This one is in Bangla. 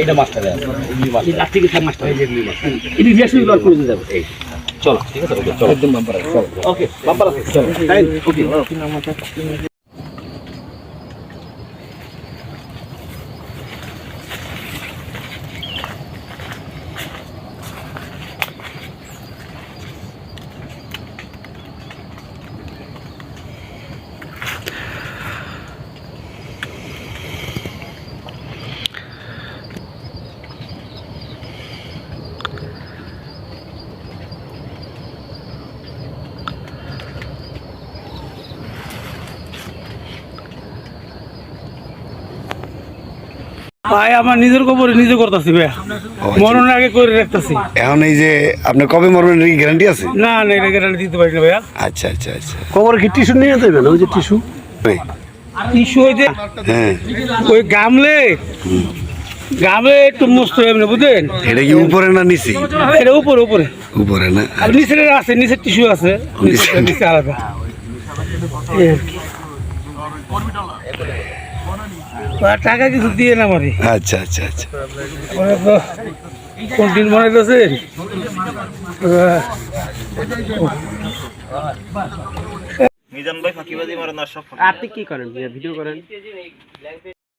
এটা মাস্টার চলো ঠিক আছে চলো একদম বাম্পার ওকে বাম্পার আছে চলো ওকে ভাই আমার নিজের খবর নিজে করতেছি ভাইয়া মরণ আগে করে রাখতেছি এখন এই যে আপনি কবে মরবেন এর গ্যারান্টি আছে? না না এটা গ্যারান্টি দিতে পারি না ভাইয়া। আচ্ছা আচ্ছা আচ্ছা কবর কি টিস্যু নিয়ে যাবেন? ওই যে টিস্যু টিস্যু হইতে হ্যাঁ ওই গামলে একটু মস্ত হবে না বুঝলেন? এটা কি উপরে না নিচে? এটা উপরে উপরে উপরে না আর নিচের আছে নিচের টিস্যু আছে নিচে আলাদা এই আর কি। টাকা কিছু দিয়ে না মারি আচ্ছা আচ্ছা আচ্ছা কোন দিন মনে আছে মিজান ভাই ফাঁকিবাজি মারেন আর সব আপনি কি করেন? ভিডিও করেন?